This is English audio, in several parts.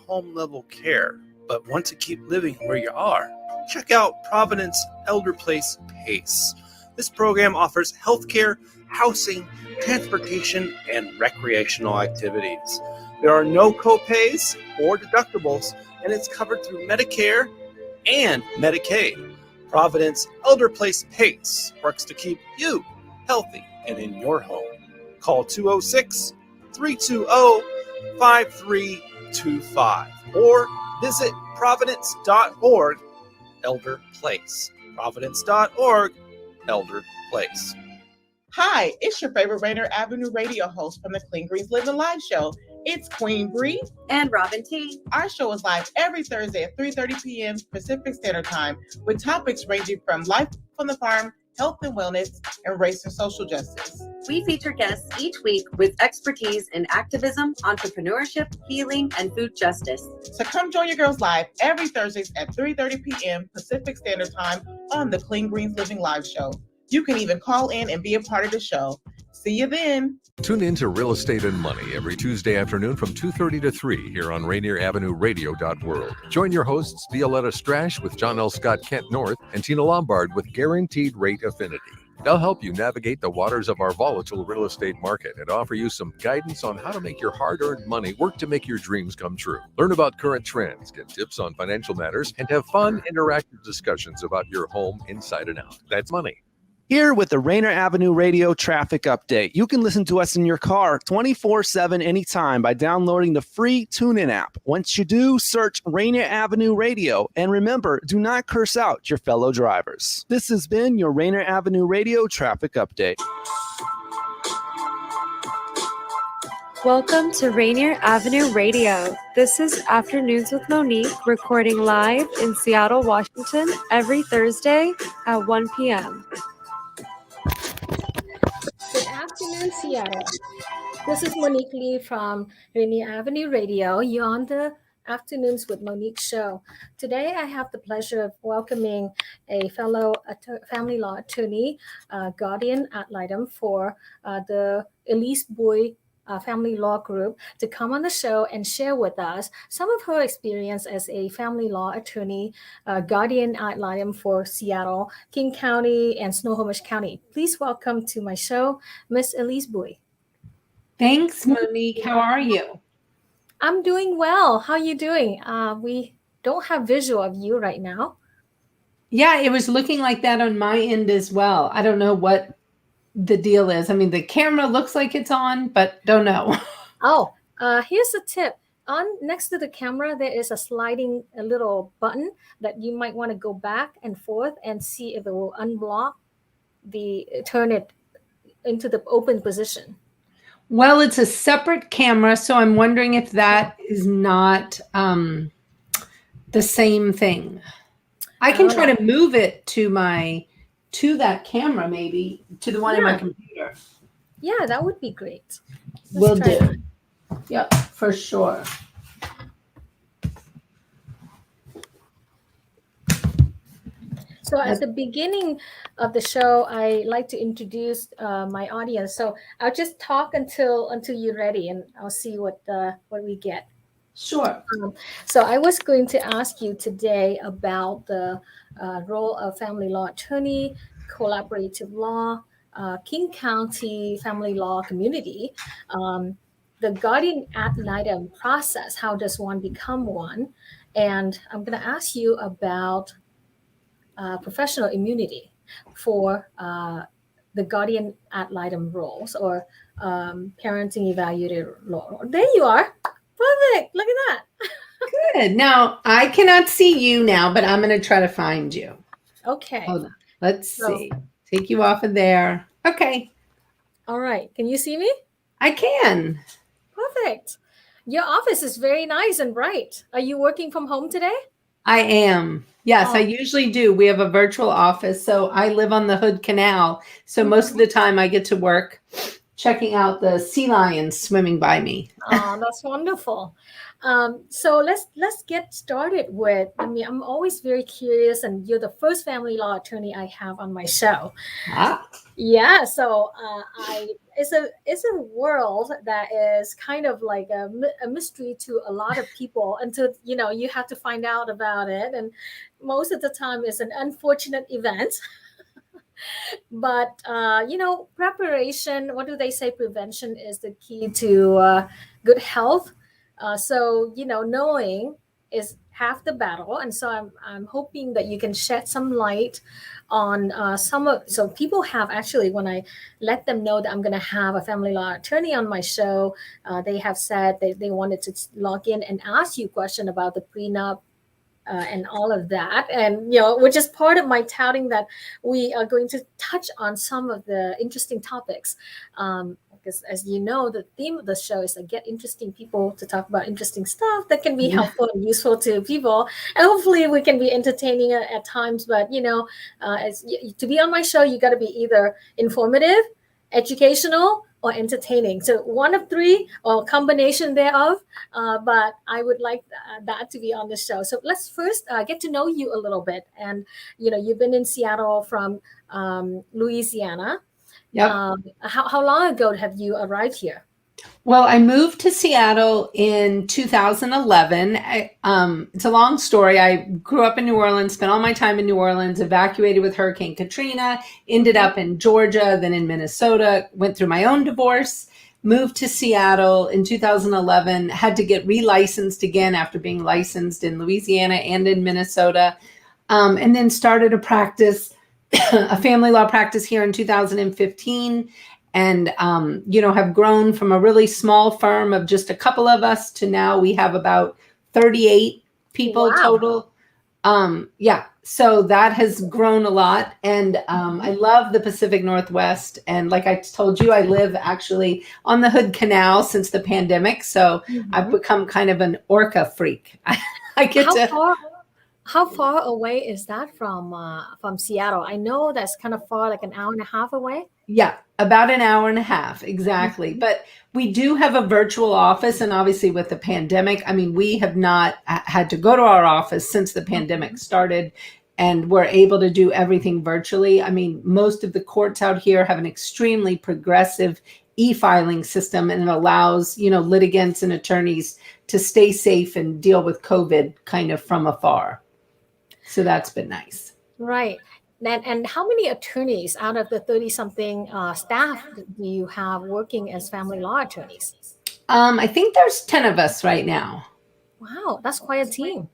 home level care, but want to keep living where you are? Check out Providence Elder Place PACE. This program offers healthcare, housing, transportation, and recreational activities. There are no co-pays or deductibles, and it's covered through Medicare and Medicaid. Providence Elder Place PACE works to keep you healthy and in your home. Call 206-320-5325 or visit providence.org Elder Place. Providence.org Elder Place. Hi, it's your favorite Rainier Avenue radio host from the Clean Greens Living Live show. It's Queen Bree and Robin T. Our show is live every Thursday at 3:30 p.m. Pacific Standard Time with topics ranging from life on the farm, health and wellness, and race and social justice. We feature guests each week with expertise in activism, entrepreneurship, healing, and food justice. So come join your girls live every Thursdays at 3:30 p.m. Pacific Standard Time on the Clean Greens Living Live show. You can even call in and be a part of the show. See you then. Tune in to Real Estate and Money every Tuesday afternoon from 2:30 to 3 here on Rainier Avenue Radio.world. Join your hosts Violetta Strash with John L. Scott Kent North and Tina Lombard with Guaranteed Rate Affinity. They'll help you navigate the waters of our volatile real estate market and offer you some guidance on how to make your hard-earned money work to make your dreams come true. Learn about current trends, get tips on financial matters, and have fun, interactive discussions about your home inside and out. That's money. Here with the Rainier Avenue Radio Traffic Update. You can listen to us in your car 24/7 anytime by downloading the free TuneIn app. Once you do, search Rainier Avenue Radio. And remember, do not curse out your fellow drivers. This has been your Rainier Avenue Radio Traffic Update. Welcome to Rainier Avenue Radio. This is Afternoons with Monique, recording live in Seattle, Washington, every Thursday at 1 p.m. Good afternoon, Seattle. This is Monique Lee from Rainier Avenue Radio. You're on the Afternoons with Monique show. Today, I have the pleasure of welcoming a fellow family law attorney, Guardian Ad Litem for the Elise Buie family law group to come on the show and share with us some of her experience as a family law attorney, Guardian Ad Litem for Seattle, King County, and Snohomish County. Please welcome to my show, Miss Elise Buie. Thanks, Monique. How are you? I'm doing well. How are you doing? We don't have visual of you right now. Yeah, it was looking like that on my end as well. I don't know what the deal is. I mean, the camera looks like it's on, but don't know. Oh, here's a tip. Next to the camera, there is a little button that you might want to go back and forth and see if it will unblock turn it into the open position. Well, it's a separate camera, so I'm wondering if that is not the same thing. I can try to move it to that camera, maybe to the one in my computer. Yeah, that would be great. Will do. Yep, for sure. So at the beginning of the show, I like to introduce my audience. So I'll just talk until you're ready, and I'll see what we get. Sure. So I was going to ask you today about the role of family law attorney, collaborative law, King County family law community, the Guardian Ad Litem process. How does one become one? And I'm going to ask you about professional immunity for the Guardian Ad Litem roles or parenting evaluator law. There you are. Perfect. Look at that. Good. Now, I cannot see you now, but I'm going to try to find you. Okay. Hold on. Let's see. Take you off of there. Okay. All right. Can you see me? I can. Perfect. Your office is very nice and bright. Are you working from home today? I am. Yes, I usually do. We have a virtual office. So I live on the Hood Canal. So most of the time I get to work checking out the sea lions swimming by me. Oh, that's wonderful. So let's get started with, I'm always very curious, and you're the first family law attorney I have on my show. Ah. Yeah, so it's a world that is kind of like a mystery to a lot of people until you have to find out about it, and most of the time it's an unfortunate event. But preparation, what do they say, prevention is the key to good health. So knowing is half the battle, and so I'm hoping that you can shed some light on so people have actually, when I let them know that I'm going to have a family law attorney on my show, they have said they wanted to log in and ask you a question about the prenup and all of that, and which is part of my touting that we are going to touch on some of the interesting topics, because as you know, the theme of the show is to get interesting people to talk about interesting stuff that can be helpful and useful to people, and hopefully we can be entertaining at times. But to be on my show, you got to be either informative, educational, or entertaining. So one of three or a combination thereof. But I would like that to be on the show. So let's first get to know you a little bit. And, you've been in Seattle from Louisiana. Yep. How long ago have you arrived here? Well, I moved to Seattle in 2011. It's a long story. I grew up in New Orleans, spent all my time in New Orleans, evacuated with Hurricane Katrina, ended up in Georgia, then in Minnesota, went through my own divorce, moved to Seattle in 2011, had to get relicensed again after being licensed in Louisiana and in Minnesota, and then started a practice, a family law practice here in 2015. And, have grown from a really small firm of just a couple of us to now we have about 38 people total. So that has grown a lot. And I love the Pacific Northwest. And like I told you, I live actually on the Hood Canal since the pandemic. So I've become kind of an orca freak. I get How far away is that from Seattle? I know that's kind of far, like an hour and a half away. Yeah, about an hour and a half. Exactly. But we do have a virtual office. And obviously with the pandemic, we have not had to go to our office since the pandemic started. And we're able to do everything virtually. Most of the courts out here have an extremely progressive e-filing system, and it allows, litigants and attorneys to stay safe and deal with COVID kind of from afar. So that's been nice. Right. And how many attorneys out of the 30-something staff do you have working as family law attorneys? I think there's 10 of us right now. Wow, that's quite a team.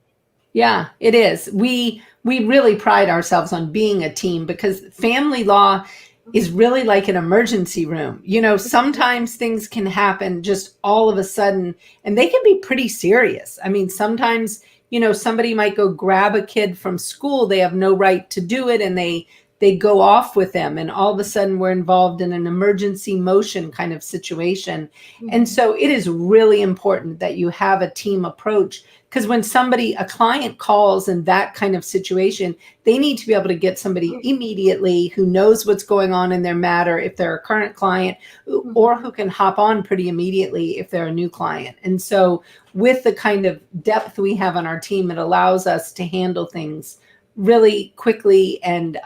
Yeah, it is. We really pride ourselves on being a team because family law is really like an emergency room. Sometimes things can happen just all of a sudden, and they can be pretty serious. Sometimes somebody might go grab a kid from school. They have no right to do it. And they go off with them. And all of a sudden we're involved in an emergency motion kind of situation. And so it is really important that you have a team approach, because when a client calls in that kind of situation, they need to be able to get somebody immediately who knows what's going on in their matter, if they're a current client, or who can hop on pretty immediately if they're a new client. And so with the kind of depth we have on our team, it allows us to handle things really quickly and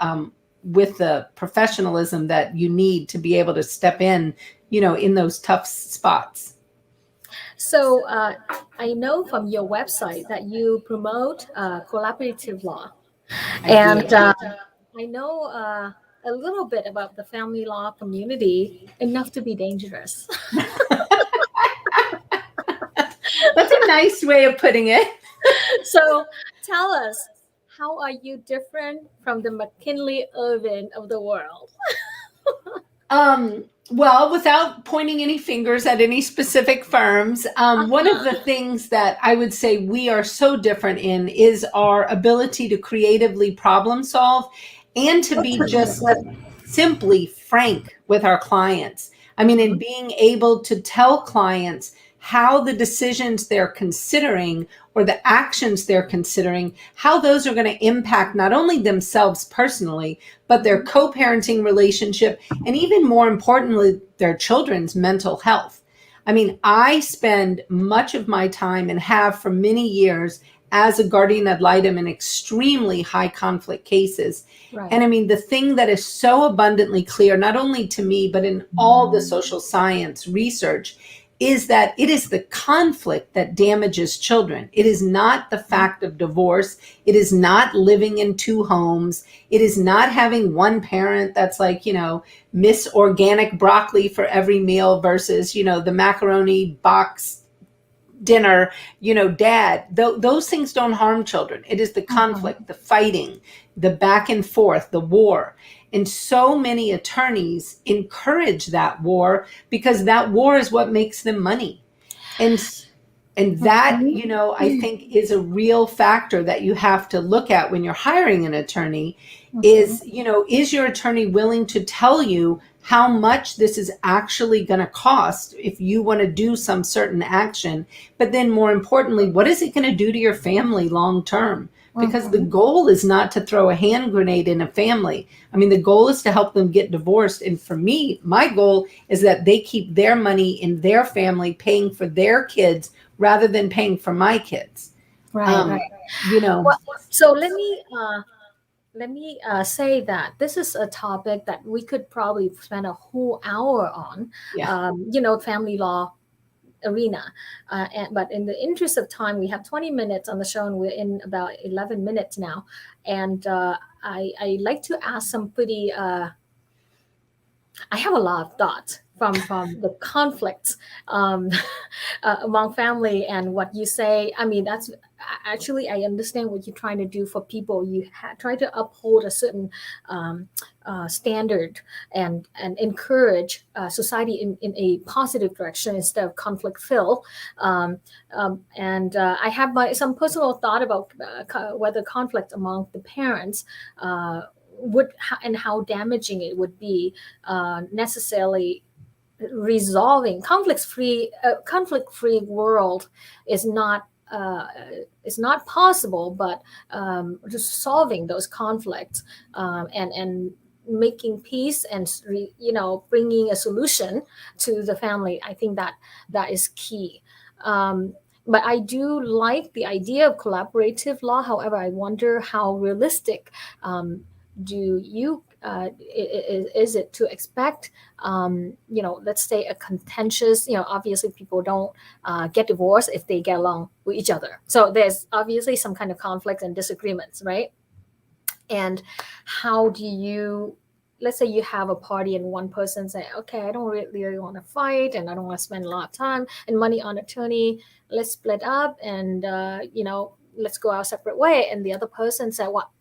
with the professionalism that you need to be able to step in, in those tough spots. So I know from your website that you promote collaborative law. I know a little bit about the family law community, enough to be dangerous. That's a nice way of putting it. So tell us, how are you different from the McKinley Irvin of the world? Well, without pointing any fingers at any specific firms, one of the things that I would say we are so different in is our ability to creatively problem solve and to be just simply frank with our clients. In being able to tell clients how the decisions they're considering or the actions they're considering, how those are going to impact not only themselves personally, but their co-parenting relationship, and even more importantly, their children's mental health. I spend much of my time, and have for many years, as a guardian ad litem in extremely high conflict cases. Right. And I mean, the thing that is so abundantly clear, not only to me, but in all the social science research, is that it is the conflict that damages children. It is not the fact of divorce. It is not living in two homes. It is not having one parent that's like, miss organic broccoli for every meal versus, the macaroni box dinner, dad. Those things don't harm children. It is the conflict, the fighting, the back and forth, the war. And so many attorneys encourage that war because that war is what makes them money. And that, I think is a real factor that you have to look at when you're hiring an attorney is your attorney willing to tell you how much this is actually going to cost if you want to do some certain action? But then more importantly, what is it going to do to your family long term? Because the goal is not to throw a hand grenade in a family. I mean, the goal is to help them get divorced. And for me, my goal is that they keep their money in their family, paying for their kids rather than paying for my kids. Right. Well, so let me say that this is a topic that we could probably spend a whole hour on. Yeah. Family law arena, but in the interest of time, we have 20 minutes on the show and we're in about 11 minutes now, and I like to ask some pretty I have a lot of thoughts from the conflicts among family and what you say. I mean, that's actually, I understand what you're trying to do for people. You try to uphold a certain standard and encourage society in a positive direction instead of conflict filled. And I have some personal thought about whether conflict among the parents and how damaging it would be necessarily resolving conflict-free world is not possible, but just solving those conflicts and making peace and bringing a solution to the family, I think that is key. But I do like the idea of collaborative law. However, I wonder how realistic is it to expect, let's say a contentious, obviously people don't get divorced if they get along with each other. So there's obviously some kind of conflict and disagreements, right? And how do you, let's say you have a party and one person say, okay, I don't really want to fight and I don't want to spend a lot of time and money on attorney. Let's split up and, let's go our separate way. And the other person said, well,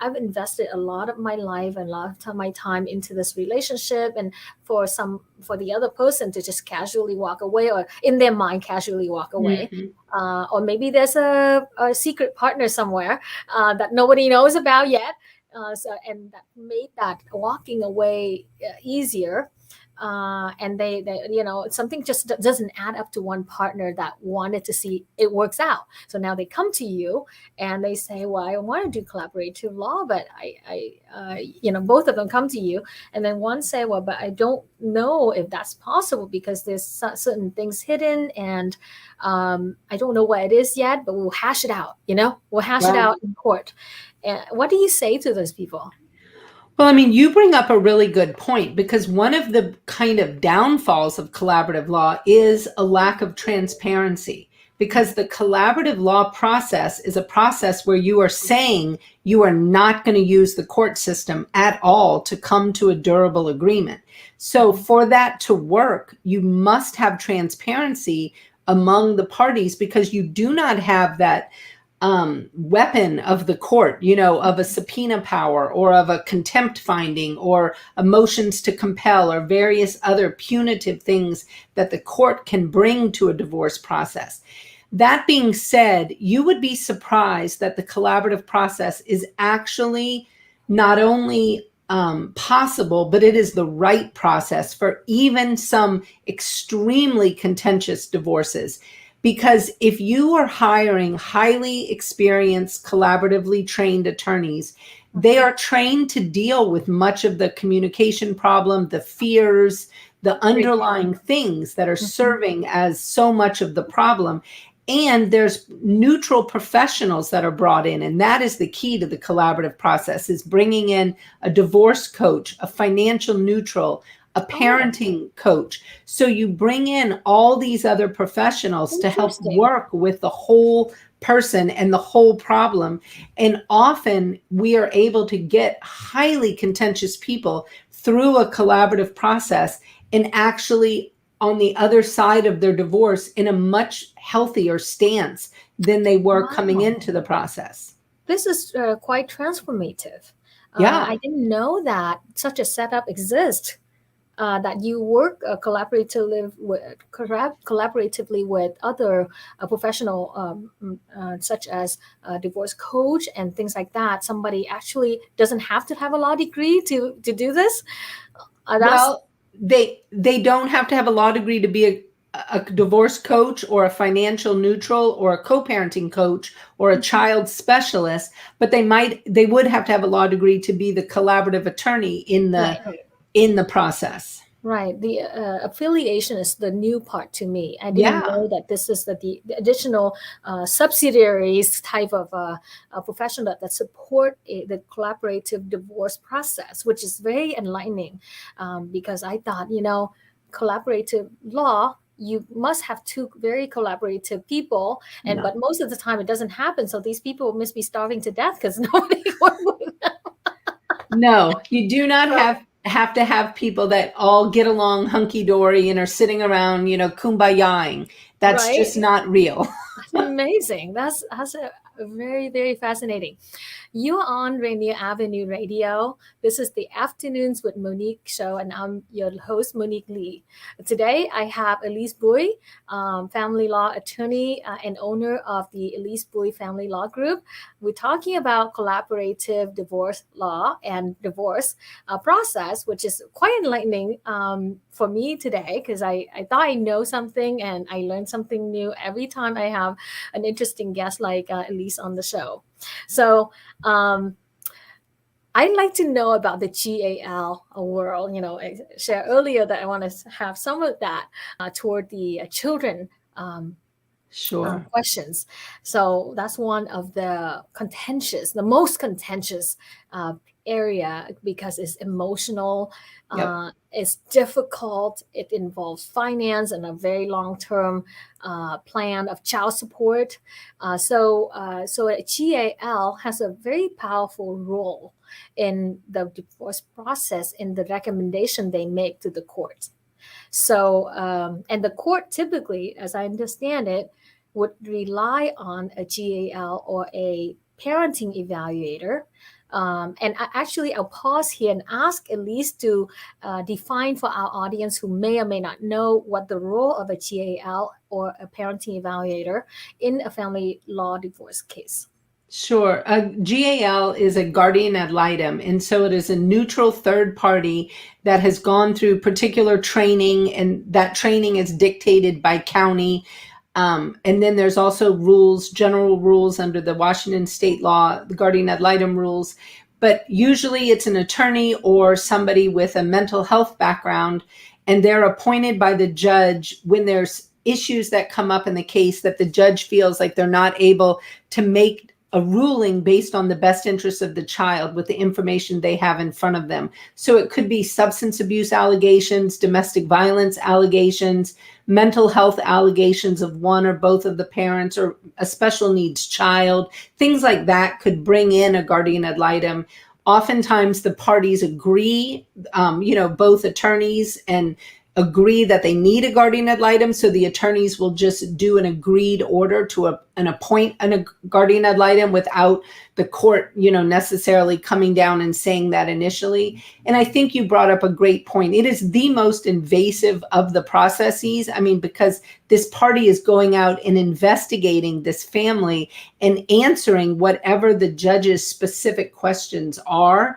I've invested a lot of my life and a lot of my time into this relationship. And for the other person to just casually walk away, or in their mind casually walk away. Or maybe there's a secret partner somewhere that nobody knows about yet. And that made that walking away easier. And they something just doesn't add up to one partner that wanted to see it works out. So now they come to you and they say, well, I want to do collaborative law, but I both of them come to you. And then one say, well, but I don't know if that's possible because there's certain things hidden and I don't know what it is yet, but we'll hash it out, we'll hash it out in court. And what do you say to those people? Well, I mean, you bring up a really good point because one of the kind of downfalls of collaborative law is a lack of transparency, because the collaborative law process is a process where you are saying you are not going to use the court system at all to come to a durable agreement. So for that to work, you must have transparency among the parties because you do not have that weapon of the court, of a subpoena power or of a contempt finding or a motions to compel or various other punitive things that the court can bring to a divorce process. That being said, you would be surprised that the collaborative process is actually not only possible, but it is the right process for even some extremely contentious divorces. Because if you are hiring highly experienced, collaboratively trained attorneys, they are trained to deal with much of the communication problem, the fears, the underlying things that are serving as so much of the problem. And there's neutral professionals that are brought in. And that is the key to the collaborative process, is bringing in a divorce coach, a financial neutral, a parenting coach. So you bring in all these other professionals to help work with the whole person and the whole problem. And often we are able to get highly contentious people through a collaborative process and actually on the other side of their divorce in a much healthier stance than they were coming into the process. This is quite transformative. Yeah. I didn't know that such a setup exists, that you work collaboratively with other professional such as a divorce coach and things like that. Somebody actually doesn't have to have a law degree to do this. Well, they don't have to have a law degree to be a divorce coach or a financial neutral or a co-parenting coach or a child specialist, but they would have to have a law degree to be the collaborative attorney in the process. Right. The affiliation is the new part to me. I didn't know that this is the additional subsidiaries type of professional that support the collaborative divorce process, which is very enlightening, because I thought, collaborative law, you must have two very collaborative people, but most of the time it doesn't happen. So these people must be starving to death because nobody works with them. No, you do not have to have people that all get along hunky-dory and are sitting around, kumbayaing. That's just not real. That's amazing. That's a very, very fascinating. You're on Rainier Avenue Radio. This is the Afternoons with Monique show, and I'm your host, Monique Lee. Today, I have Elise Buie, family law attorney and owner of the Elise Buie Family Law Group. We're talking about collaborative divorce law and divorce process, which is quite enlightening for me today, because I thought I know something and I learn something new every time I have an interesting guest like Elise on the show. So I'd like to know about the GAL world. I shared earlier that I want to have some of that toward the children questions. So that's one of the most contentious area, because it's emotional, it's difficult, it involves finance and a very long-term plan of child support. So a GAL has a very powerful role in the divorce process, in the recommendation they make to the court. So and the court typically, as I understand it, would rely on a GAL or a parenting evaluator. And I'll pause here and ask Elise to define for our audience who may or may not know what the role of a GAL or a parenting evaluator in a family law divorce case. Sure. A GAL is a Guardian Ad Litem, and so it is a neutral third party that has gone through particular training, and that training is dictated by county. And then there's also general rules under the Washington state law, the Guardian Ad Litem rules. But usually it's an attorney or somebody with a mental health background, and they're appointed by the judge when there's issues that come up in the case that the judge feels like they're not able to make a ruling based on the best interests of the child with the information they have in front of them. So it could be substance abuse allegations, domestic violence allegations, mental health allegations of one or both of the parents, or a special needs child. Things like that could bring in a Guardian Ad Litem. Oftentimes the parties agree, both attorneys and agree that they need a Guardian Ad Litem, so the attorneys will just do an agreed order to appoint a Guardian Ad Litem without the court, necessarily coming down and saying that initially. And I think you brought up a great point. It is the most invasive of the processes. Because this party is going out and investigating this family and answering whatever the judge's specific questions are.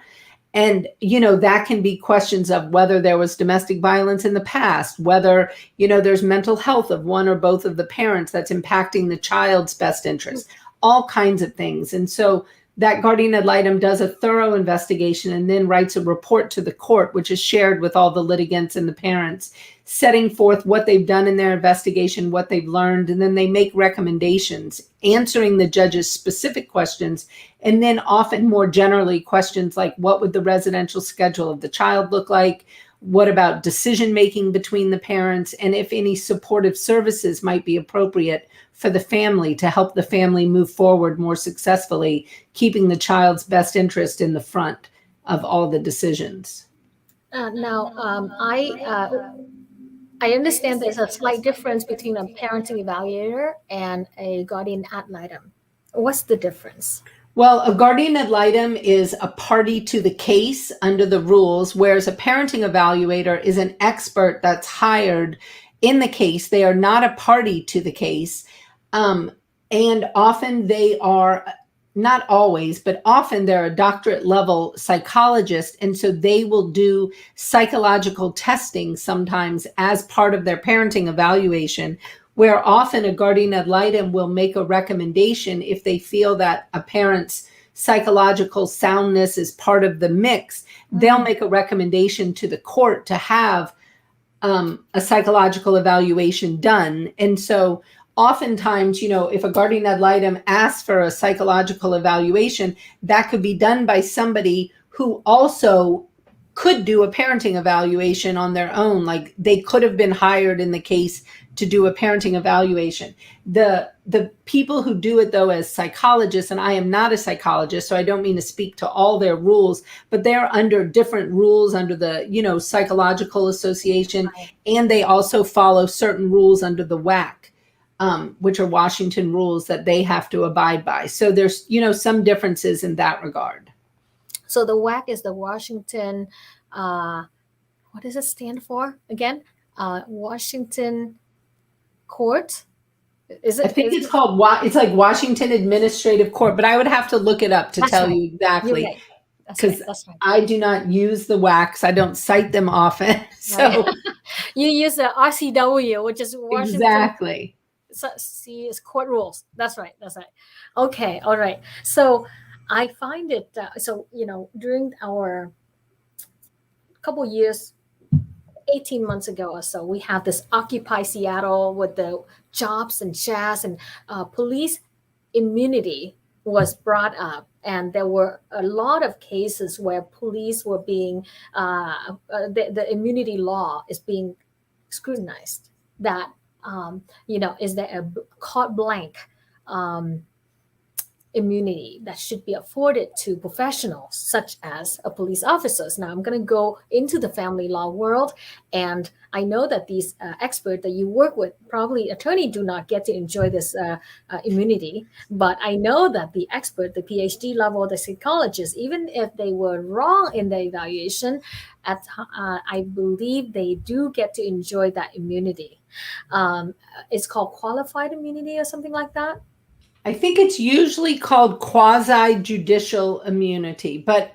And, that can be questions of whether there was domestic violence in the past, whether, there's mental health of one or both of the parents that's impacting the child's best interest, all kinds of things. And so that Guardian Ad Litem does a thorough investigation and then writes a report to the court, which is shared with all the litigants and the parents. setting forth what they've done in their investigation, what they've learned, and then they make recommendations, answering the judge's specific questions, and then often more generally questions like, what would the residential schedule of the child look like? What about decision making between the parents? And if any supportive services might be appropriate for the family to help the family move forward more successfully, keeping the child's best interest in the front of all the decisions. I understand there's a slight difference between a parenting evaluator and a guardian ad litem. What's the difference? Well, a guardian ad litem is a party to the case under the rules, whereas a parenting evaluator is an expert that's hired in the case. They are not a party to the case. And often they are, not always, but often they're a doctorate level psychologist. And so they will do psychological testing sometimes as part of their parenting evaluation, where often a guardian ad litem will make a recommendation if they feel that a parent's psychological soundness is part of the mix. They'll make a recommendation to the court to have a psychological evaluation done. And so oftentimes, if a guardian ad litem asks for a psychological evaluation, that could be done by somebody who also could do a parenting evaluation on their own. Like they could have been hired in the case to do a parenting evaluation. The people who do it though as psychologists, and I am not a psychologist, so I don't mean to speak to all their rules, but they're under different rules under the, Psychological Association, and they also follow certain rules under the WAC. Which are Washington rules that they have to abide by. So there's, some differences in that regard. So the WAC is the Washington, what does it stand for again? Washington Court? Is it? I think it's called, it's like Washington Administrative Court, but I would have to look it up to tell you exactly. Right. Because right. I do not use the WACs. I don't cite them often. So you use the RCW, which is Washington. Exactly. See, it's court rules. That's right. Okay. All right. So I find it, during our couple years, 18 months ago or so, we had this Occupy Seattle with the jobs and jazz, and police immunity was brought up. And there were a lot of cases where police were being, the immunity law is being scrutinized. That is there a carte blanche immunity that should be afforded to professionals such as a police officers? Now, I'm going to go into the family law world, and I know that these experts that you work with, probably attorney, do not get to enjoy this immunity. But I know that the expert, the PhD level, the psychologist, even if they were wrong in the evaluation, I believe they do get to enjoy that immunity. It's called qualified immunity or something like that. I think it's usually called quasi-judicial immunity, but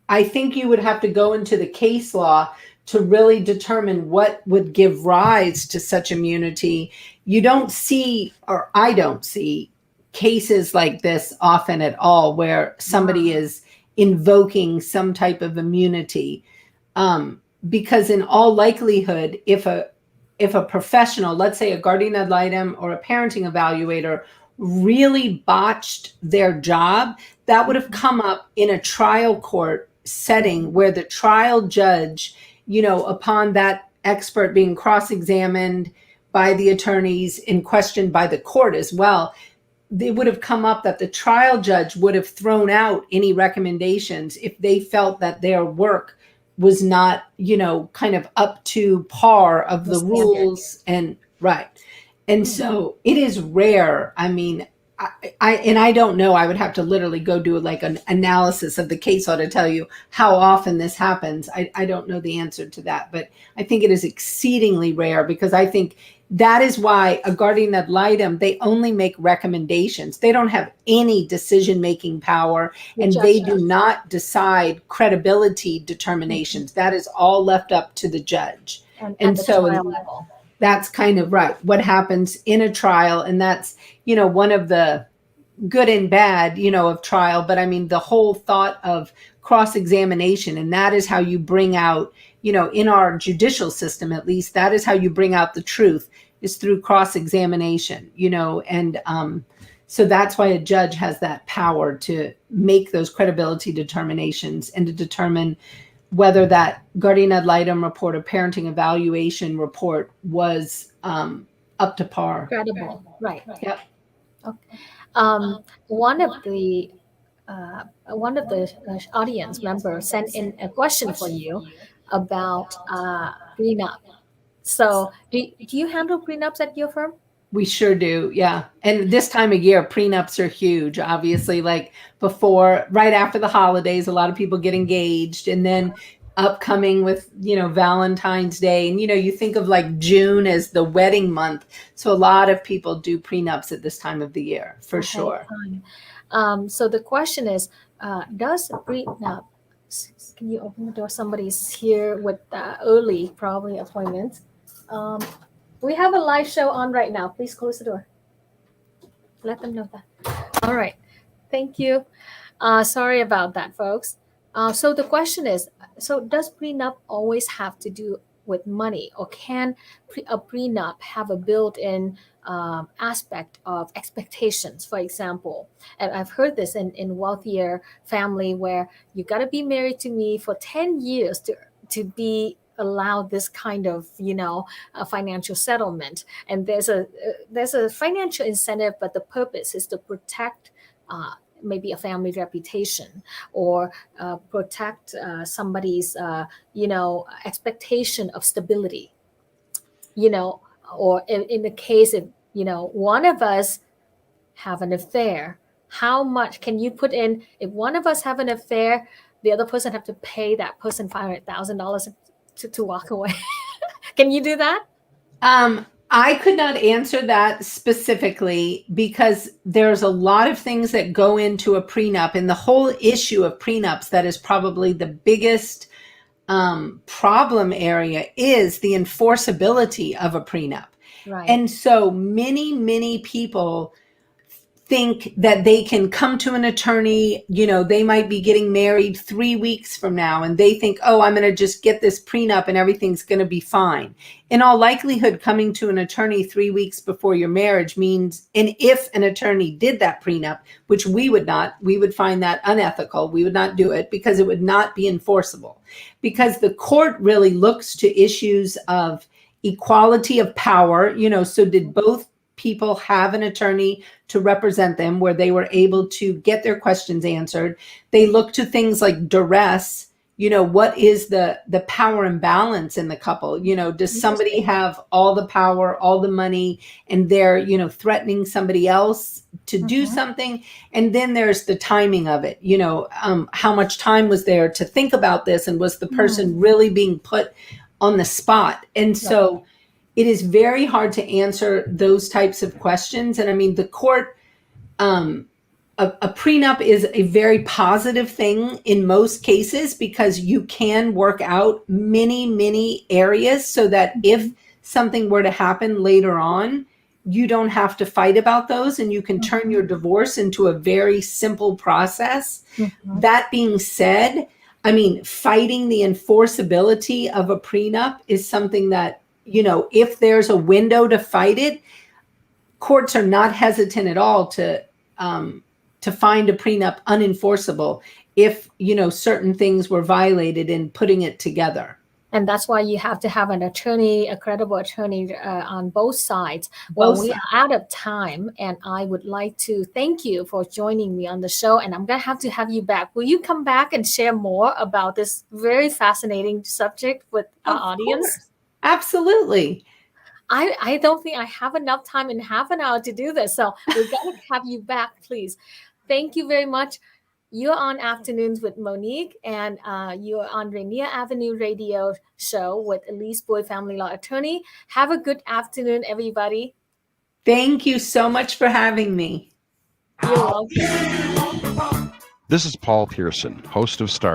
I think you would have to go into the case law to really determine what would give rise to such immunity. You don't see, or I don't see, cases like this often at all where somebody is invoking some type of immunity. Because in all likelihood, if a professional, let's say a guardian ad litem or a parenting evaluator, really botched their job, that would have come up in a trial court setting where the trial judge, upon that expert being cross-examined by the attorneys and questioned by the court as well, they would have come up that the trial judge would have thrown out any recommendations if they felt that their work was not, kind of up to par of the rules and right. And so it is rare. I mean, I don't know. I would have to literally go do like an analysis of the case law to tell you how often this happens. I don't know the answer to that, but I think it is exceedingly rare, because I think that is why a guardian ad litem, they only make recommendations. They don't have any decision-making power, and they do not decide credibility determinations. That is all left up to the judge. And so level. That's kind of right. What happens in a trial, and that's, one of the good and bad, of trial. But I mean, the whole thought of cross-examination, and that is how you bring out, in our judicial system, at least, that is how you bring out the truth, is through cross-examination, and so that's why a judge has that power to make those credibility determinations and to determine whether that Guardian Ad Litem report or parenting evaluation report was up to par. Credible, right? Yep. Okay. One of the audience members sent in a question for you about prenup. So, do you handle prenups at your firm? We sure do. Yeah. And this time of year, prenups are huge. Obviously, like right after the holidays, a lot of people get engaged, and then upcoming with, Valentine's Day. And, you think of like June as the wedding month. So a lot of people do prenups at this time of the year, for sure. So the question is, does a prenup, can you open the door? Somebody's here with early probably appointments. We have a live show on right now. Please close the door. Let them know that. All right. Thank you. Sorry about that, folks. So the question is, does prenup always have to do with money, or can a prenup have a built-in aspect of expectations? For example, and I've heard this in wealthier family where you got to be married to me for 10 years to be allowed this kind of a financial settlement, and there's a financial incentive, but the purpose is to protect maybe a family reputation, or protect somebody's expectation of stability, or in the case if one of us have an affair, how much can you put in? If one of us have an affair, the other person have to pay that person $500,000 to walk away. Can you do that? I could not answer that specifically, because there's a lot of things that go into a prenup, and the whole issue of prenups, that is probably the biggest problem area, is the enforceability of a prenup. Right. And so many people think that they can come to an attorney, they might be getting married 3 weeks from now, and they think, oh, I'm going to just get this prenup and everything's going to be fine. In all likelihood, coming to an attorney 3 weeks before your marriage means, and if an attorney did that prenup, which we would not, we would find that unethical. We would not do it, because it would not be enforceable, because the court really looks to issues of equality of power. So did both people have an attorney to represent them where they were able to get their questions answered? They look to things like duress. What is the power imbalance in the couple? Does somebody have all the power, all the money, and they're, threatening somebody else to do something? And then there's the timing of it. How much time was there to think about this? And was the person really being put on the spot? And so it is very hard to answer those types of questions. And I mean, the court, a prenup is a very positive thing in most cases, because you can work out many areas so that if something were to happen later on, you don't have to fight about those, and you can turn your divorce into a very simple process. That being said, I mean, fighting the enforceability of a prenup is something that, if there's a window to fight it, courts are not hesitant at all to find a prenup unenforceable if, certain things were violated in putting it together. And that's why you have to have an attorney, a credible attorney on both sides. Well, we are out of time, and I would like to thank you for joining me on the show. And I'm going to have you back. Will you come back and share more about this very fascinating subject with our audience? Course. Absolutely. I don't think I have enough time in half an hour to do this. So we've got to have you back, please. Thank you very much. You're on Afternoons with Monique, and you're on Rainier Avenue Radio Show with Elise Buie, family law attorney. Have a good afternoon, everybody. Thank you so much for having me. You're welcome. This is Paul Pearson, host of Star